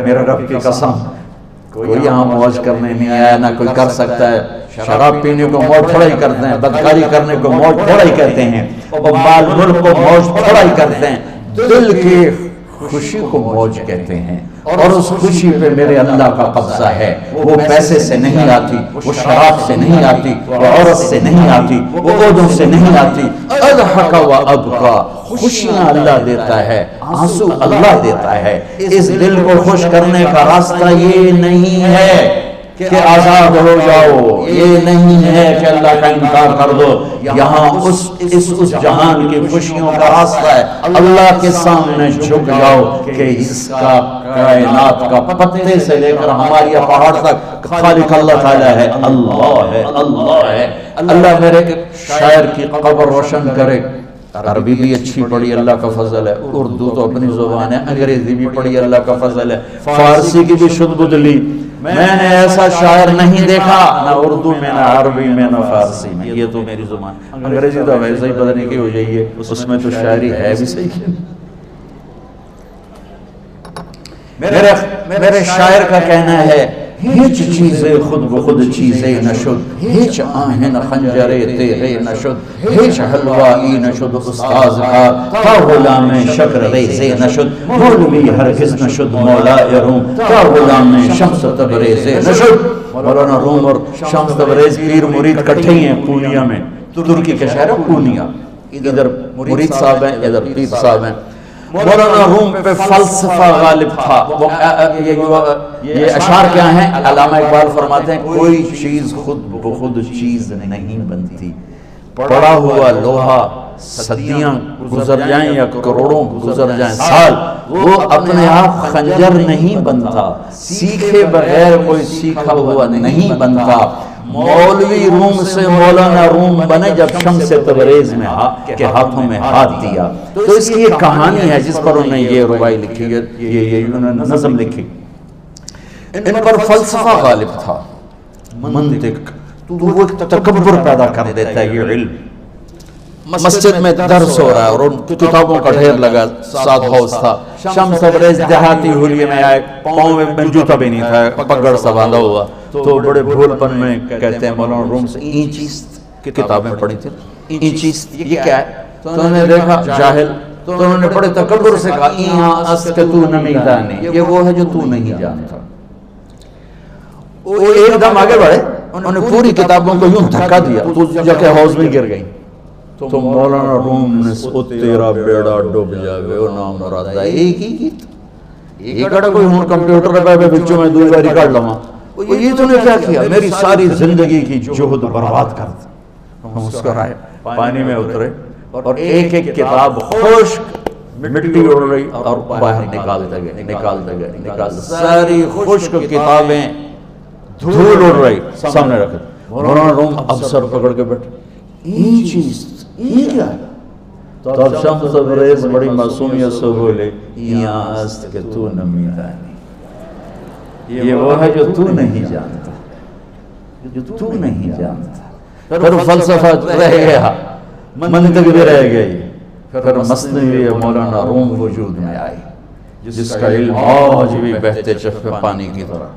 میرے رب کی قسم کوئی یہاں موج کرنے نہیں آیا، نہ کوئی کر سکتا ہے۔ شراب پینے کو موج تھوڑا ہی کرتے ہیں، بدکاری کرنے کو موج تھوڑا ہی کہتے ہیں، اور مال ملک کو موج تھوڑا ہی کرتے ہیں، دل کی خوشی کو موج کہتے ہیں۔ اور اس خوشی پہ میرے اللہ کا قبضہ ہے، وہ پیسے سے نہیں آتی، وہ شراب سے نہیں آتی، وہ عورت سے نہیں آتی، وہ عہدوں سے نہیں آتی۔ اضحک و ابکا، خوشیاں اللہ دیتا ہے، آنسو اللہ دیتا ہے۔ اس دل کو خوش کرنے کا راستہ یہ نہیں ہے کہ آزاد ہو جاؤ، یہ نہیں ہے کہ اللہ کا انکار کر دو۔ یہاں اس جہان کی خوشیوں کا راستہ ہے، اللہ کے سامنے جھک جاؤ کہ اس کا کائنات کا پتے سے لے کر ہماری پہاڑ تک خالق اللہ تعالیٰ ہے، اللہ ہے، اللہ ہے۔ اللہ میرے شاعر کی قبر روشن کرے۔ عربی بھی اچھی پڑھی، اللہ کا فضل ہے، اردو تو اپنی زبان ہے، انگریزی بھی پڑھی، اللہ کا فضل ہے، فارسی کی بھی شد بدھ لی۔ میں نے ایسا شاعر نہیں دیکھا، نہ اردو میں، نہ عربی میں، نہ فارسی میں، یہ تو میری زبان۔ انگریزی تو ویسے ہی پتہ نہیں کی ہو جائیے، اس میں تو شاعری ہے بھی صحیح۔ میرے شاعر کا کہنا ہے، ہیچ چیزیں خود بخود چیزیں نشد، ہیچ آہن خنجرے تیرے نشد، ہیچ حلوائی نشد استاذ کا غلام شکر ریزے نشد، مولوی ہرگز نشد مولا روم کا غلام شمس تبریزے نشد۔ مولانا روم اور شمس تبریز پیر مرید کٹھے ہیں پونیا میں، ترکی کے شہر ہے پونیا، ادھر مرید صاحب ہیں، ادھر پیر صاحب ہیں۔ مولانا روم پہ فلسفہ غالب تھا۔ یہ اشعار کیا ہیں؟ علامہ اقبال فرماتے ہیں، کوئی چیز خود بخود چیز نہیں بنتی، پڑا ہوا لوہا صدیاں گزر جائیں یا کروڑوں گزر جائیں سال، وہ اپنے آپ خنجر نہیں بنتا، سیکھے بغیر کوئی سیکھا ہوا نہیں بنتا۔ مولوی روم سے مولانا روم بنے جب شمس تبریز میں کے ہاتھوں میں ہاتھ دیا۔ تو اس کی ایک کہانی ہے جس پر انہوں نے یہ ربائی لکھی، یہ نظم لکھی۔ ان پر فلسفہ غالب تھا، منطق، تو وہ تکبر پیدا کر دیتا ہے۔ یہ علم مسجد میں درس ہو رہا ہے اور ان کتابوں کا ڈھیر لگا، ساتھ ہاؤس تھا۔ شمس تبریز دیہاتی حلیے میں آئے، پاؤں میں جوتا بھی نہیں تھا، پگڑ سا باندھا ہوا، تو بڑے بھول پن میں کہتے ہیں مولانا روم سے، اینچیست کی کتابیں پڑھی تھی، اینچیست یہ کیا ہے؟ تو انہوں نے دیکھا جاہل، تو انہوں نے بڑے تکبر سے کہا، ایہاں اس کے تو نمیدانی، یہ وہ ہے جو تو نہیں جانتا۔ وہ ایک دم آگے بڑھے، انہوں نے پوری کتابوں کو یوں دھکا دیا، تو جا کے حوض میں گر گئی۔ تو مولانا روم نے او تیرا بیڑا ڈوب جاوے او نام مراد ہے، ایک ہی گیت ایک کڑا کوئی ہون کمپیوٹر پہ بچوں میں دو باری کر لما، یہ تو نے کیا کیا؟ میری ساری زندگی کی جہد برباد کر دی۔ مسکرائے، پانی میں اترے اور ایک ایک کتاب خشک مٹی اڑ رہی اور باہر نکالتے گئے، ساری خشک کتابیں دھول اڑ رہی سامنے رکھے۔ مولانا روم اب سر پکڑ کے بیٹھے، یہ چیز یہ کیا ہے؟ تو اب شمس تبریز بڑی معصومیت سے بولے، یہاں است کہ تو نمیدانی، یہ وہ ہے جو تو نہیں جانتا، جو تو نہیں جانتا۔ پھر فلسفہ رہ گیا، منطق بھی رہ گئی، پھر مثنوی مولانا روم وجود میں آئی، جس کا علم آج بھی بہتے چشمے پانی کی طرح۔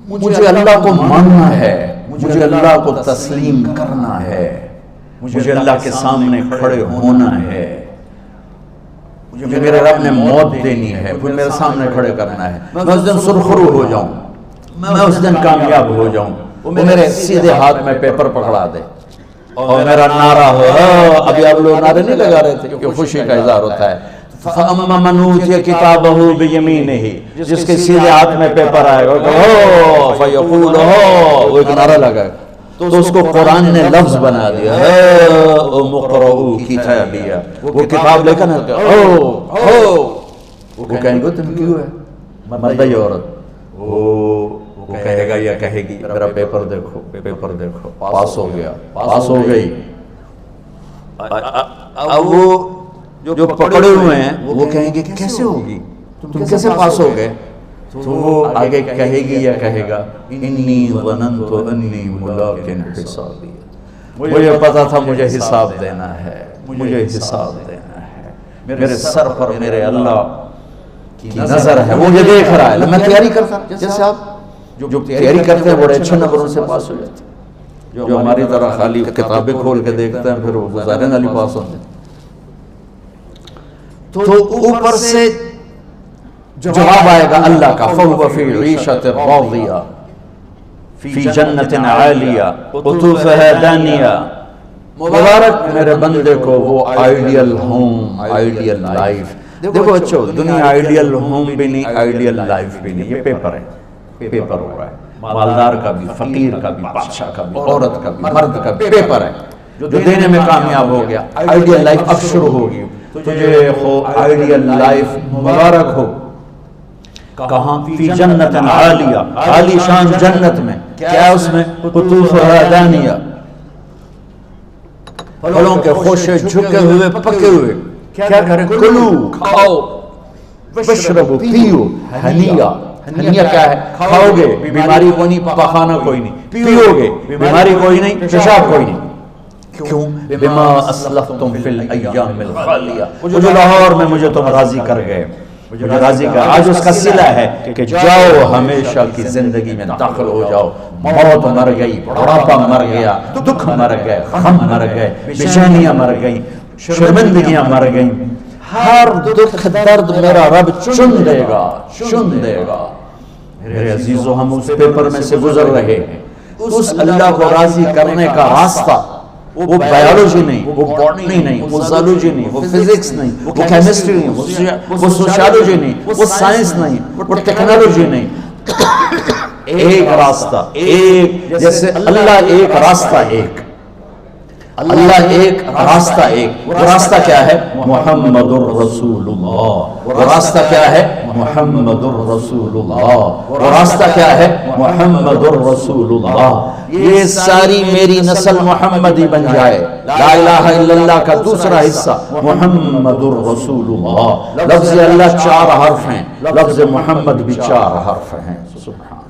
مجھے اللہ کو ماننا ہے، مجھے اللہ کو تسلیم کرنا ہے، مجھے اللہ کے سامنے کھڑے ہونا ہے، مجھے میرے رب نے موت دینی ہے، پھر میرے سامنے کھڑے کرنا ہے، میں اس دن سرخرو ہو جاؤں، میں اس دن کامیاب ہو جاؤں، وہ میرے سیدھے ہاتھ میں پیپر پکڑا دے اور میرا نعرہ ہو۔ ابھی آپ لوگ نعرے نہیں لگا رہے تھے کیونکہ خوشی کا اظہار ہوتا ہے، فَأَمَّا مَنْ أُوتِيَ كِتَابَهُ بِيَمِينِهِ، جس کے سیدھے ہاتھ میں پیپر آئے گا فَيَقُولُ هَا، وہ ایک نعرہ لگائے گا، تو اس کو قرآن نے لفظ بنا دیا، اقرؤوا کتابیہ، وہ کتاب لے کر وہ کہیں گے تم کیوں ہے مردہ عورت، وہ کہے گا یا کہے گی میرا پیپر دیکھو، پیپر دیکھو، پاس ہو گیا، پاس ہو گئی۔ اب وہ جو پکڑے ہوئے ہیں وہ کہیں گے کیسے ہوگی، تم کیسے پاس ہو گئے؟ تو وہ آگے کہے گی یا کہے گا انی ظننت انی ملاق حسابی، مجھے پتا تھا مجھے حساب دینا ہے، مجھے حساب دینا ہے، میرے سر پر میرے اللہ کی نظر ہے، مجھے دیکھ رہا ہے۔ میں تیاری کرتا، جیسے آپ جو تیاری کرتے ہیں بڑے اچھے نمبروں سے پاس ہو جاتے ہیں، جو ہماری طرح خالی کتابیں کھول کے دیکھتے ہیں پھر وہ گزارے والی پاس ہوتے ہیں۔ تو اوپر سے جواب آئے گا اللہ کا، فَهُوَ فِي عِيشَةٍ رَاضِيَةٍ فِي جَنَّةٍ عَالِيَةٍ قُطُوفُهَا دَانِيَةٌ۔ مبارک میرے بندے کو وہ آئیڈیل ہوم، آئیڈیل لائف۔ دیکھو اچھو، دنیا آئیڈیل ہوم بھی نہیں، آئیڈیل لائف بھی نہیں، یہ پیپر ہے، پیپر ہو رہا ہے۔ مالدار کا بھی، فقیر کا بھی، بادشاہ کا بھی، عورت کا بھی، مرد کا بھی پیپر ہے، جو دینے میں کامیاب ہو گیا۔ آئیڈیل لائف اب شروع ہوگی، تجھے ہو آئیڈیل لائف مبارک ہو۔ کہاں؟ فی جنت عالیہ، عالی شان جنت میں، کیا اس میں؟ قطوفہا دانیہ، پھلوں کے خوشے جھکے ہوئے پکے ہوئے۔ کیا کریں؟ کلو، کھاؤ، وشربو، پیو، ہنیہ۔ ہنیہ کیا ہے؟ کھاؤ گے بیماری کوئی نہیں، پخانہ کوئی نہیں، پیو گے بیماری کوئی نہیں، پیشاب کوئی نہیں۔ کیوں؟ بما اسلفتم فی الایام الخالیہ، جو لاہور میں مجھے تم راضی کر گئے، مجھے راضی کر۔ آج اس کا صلہ ہے کہ جاؤ ہمیشہ کی زندگی میں داخل ہو جاؤ۔ موت مر گئی، بڑھاپا مر گیا، دکھ مر گئے، غم مر گئے، بے چینیاں مر گئیں، شرمندگیاں مر گئیں۔ ہر دکھ درد میرا رب چن دے گا، چن دے گا۔ میرے عزیزو، ہم اس پیپر میں سے گزر رہے ہیں۔ اس اللہ کو راضی کرنے کا راستہ، وہ بائیولوجی نہیں، وہ باٹنی نہیں، وہ زالوجی نہیں، وہ فزکس نہیں، وہ کیمسٹری نہیں، وہ سوشیالوجی نہیں، وہ سائنس نہیں، وہ ٹیکنالوجی نہیں۔ ایک راستہ، ایک، جیسے اللہ ایک، راستہ ایک، اللہ ایک، راستہ ایک۔ وہ راستہ کیا ہے؟ محمد الرسول اللہ۔ وہ راستہ کیا ہے؟ محمد الرسول اللہ۔ وہ راستہ کیا ہے؟ محمد الرسول اللہ۔ یہ ساری میری نسل محمدی بن جائے۔ لا الہ الا اللہ کا دوسرا حصہ محمد الرسول اللہ۔ لفظ اللہ 4 حرف ہیں، لفظ محمد بھی 4 حرف ہیں۔ سبحان اللہ۔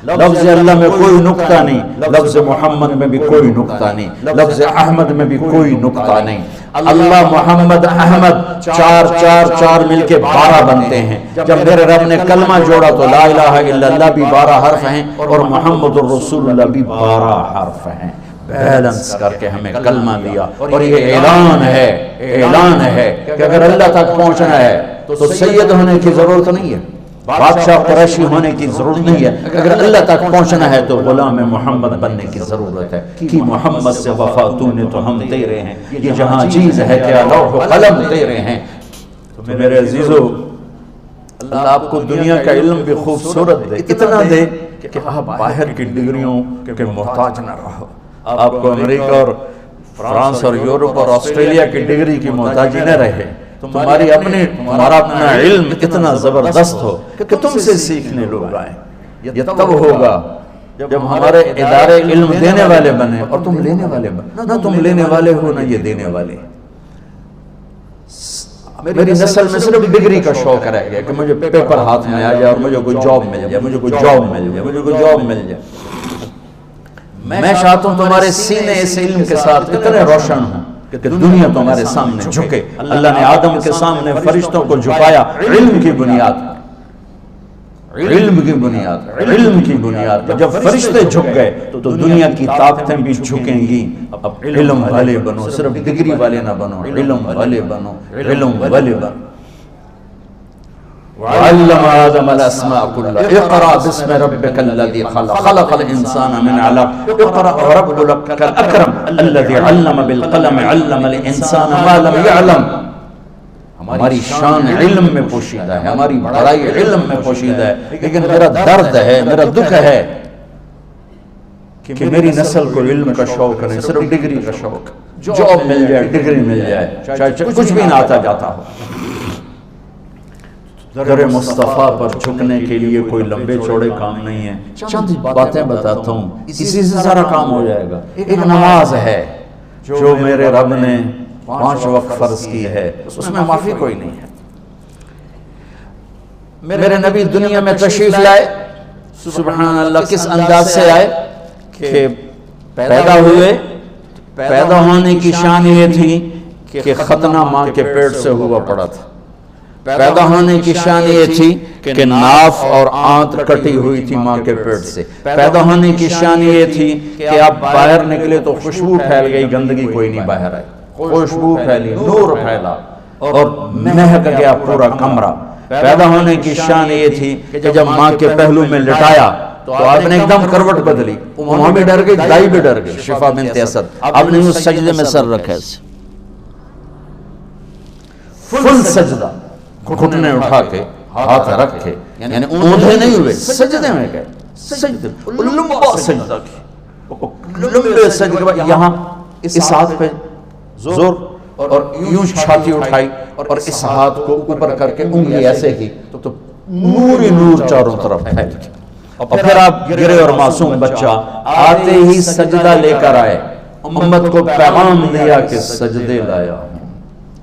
لفظ اللہ میں کوئی نقطہ نہیں، لفظ محمد میں بھی کوئی نقطہ نہیں، لفظ احمد میں بھی کوئی نقطہ نہیں۔ اللہ، محمد، احمد، 4 4 4 مل کے 12 بنتے ہیں۔ جب میرے رب نے کلمہ جوڑا تو لا الہ الا اللہ بھی 12 حرف ہیں اور محمد الرسول اللہ بھی 12 حرف ہیں۔ بیلنس کر کے ہمیں کلمہ دیا، اور یہ اعلان ہے، اعلان ہے کہ اگر اللہ تک پہنچنا ہے تو سید ہونے کی ضرورت نہیں ہے، بادشاہ قریشی ہونے کی ضرورت نہیں ہے۔ اگر اللہ تک پہنچنا ہے تو غلام محمد بننے کی ضرورت ہے۔ کہ محمد سے وفا تو نے تو ہم تیرے ہیں، یہ جہاں چیز ہے کیا لوح و قلم تیرے ہیں۔ تو میرے عزیزو، اللہ آپ کو دنیا کا علم بھی خوبصورت دے، اتنا دے کہ آپ باہر کی ڈگریوں کے محتاج نہ رہو۔ آپ کو امریکہ اور فرانس اور یورپ اور آسٹریلیا کی ڈگری کی محتاجی نہ رہے۔ تمہارا اپنا علم اتنا زبردست ہو کہ تم سے سیکھنے لوگ آئیں۔ یہ تب ہوگا جب ہمارے ادارے علم دینے والے بنے اور تم لینے والے بنے۔ نہ تم لینے والے ہو، نہ یہ دینے والے۔ میری نسل میں صرف ڈگری کا شوق رہ گیا کہ مجھے پیپر ہاتھ میں آ جائے اور مجھے کوئی جاب مل جائے، مجھے کوئی جاب مل جائے، مجھے کوئی جاب مل جائے۔ میں چاہتا ہوں تمہارے سینے اس علم کے ساتھ اتنے روشن ہوں کہ دنیا تمہارے سامنے جھکے۔ اللہ نے آدم کے سامنے فرشتوں کو جھکایا علم کی بنیاد، علم کی بنیاد، علم کی بنیاد۔ جب فرشتے جھک گئے تو دنیا کی طاقتیں بھی جھکیں گی۔ اب علم والے بنو، صرف ڈگری والے نہ بنو، علم والے بنو، علم والے بنو۔ وعلم آدم الاسماء كلها اقرأ باسم ربك الذي خلق خلق الانسان من علق اقرأ وربك الاكرم الذي علم بالقلم علم الانسان ما لم يعلم۔ ہماری شان علم میں پوشیدہ ہے، ہماری بڑائی علم میں پوشیدہ ہے، لیکن میرا درد ہے، میرا دکھ ہے کہ میری نسل کو علم کا شوق نہیں، صرف ڈگری کا شوق۔ جاب مل جائے، ڈگری مل جائے، چاہے کچھ بھی نہ آتا جاتا ہو۔ در مصطفیٰ پر جھکنے کے لیے کوئی لمبے چوڑے کام نہیں ہے، چند باتیں بتاتا ہوں، اسی سے سارا کام ہو جائے گا۔ ایک نماز ہے جو میرے رب نے 5 وقت فرض کی ہے، اس میں معافی کوئی نہیں ہے۔ میرے نبی دنیا میں تشریف لائے، سبحان اللہ، کس انداز سے آئے کہ پیدا ہوئے پیدا ہونے کی شان یہ تھی کہ ختنہ ماں کے پیٹ سے ہوا پڑا تھا. پیدا ہونے کی شان یہ تھی کہ ناف اور آنت کٹی ہوئی تھی ماں کے پیٹ سے. پیدا ہونے کی شان یہ تھی کہ آپ باہر نکلے تو خوشبو پھیل گئی, گندگی کوئی نہیں باہر آئی, خوشبو پھیلی, نور پھیلا اور مہک گیا پورا کمرہ. پیدا ہونے کی شان یہ تھی کہ جب ماں کے پہلو میں لٹایا تو آپ نے ایک دم کروٹ بدلی. ماں بھی ڈر گئی, دائی بھی ڈر گئی, شفا بنت اسد. آپ نے اس سجدے میں سر رکھا ایسے فل سجدہ, گھٹنے اٹھا کے ہاتھ رکھ کے, یعنی اوندھے نہیں ہوئے, سجدے میں گئے. سجدے لمبا سجدہ کی, لمبے سجدے کے بعد یہاں اس ہاتھ پہ زور اور یوں چھاتی اٹھائی اور اس ہاتھ کو اوپر کر کے انگلی ایسے کی تو نور ہی نور چاروں طرف پھیل گیا. اور پھر آپ گرے اور معصوم بچہ آتے ہی سجدہ لے کر آئے, امت کو پیغام دیا کہ سجدے لایا ہوں.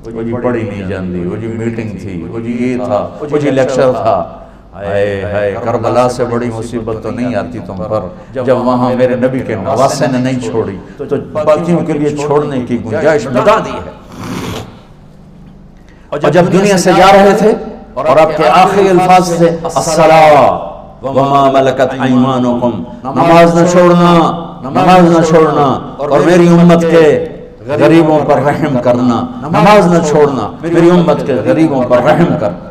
وہ جی پڑھی نہیں جاندی, وہ جی میٹنگ تھی, وہ جی یہ تھا, وہ جی لیکچر تھا. اے کربلا سے بڑی مصیبت تو نہیں آتی تم پر جب وہاں میرے نبی کے نواسے نے نہیں چھوڑی تو باقیوں کے لیے چھوڑنے کی گنجائش بتا دی ہے. اور جب دنیا سے جا رہے تھے اور آپ کے آخری الفاظ تھے الصلاۃ وما ملکت ایمانکم, نماز نہ چھوڑنا, نماز نہ چھوڑنا, اور میری امت کے غریبوں پر رحم کرنا, نماز نہ چھوڑنا, میری امت کے غریبوں پر رحم کرنا.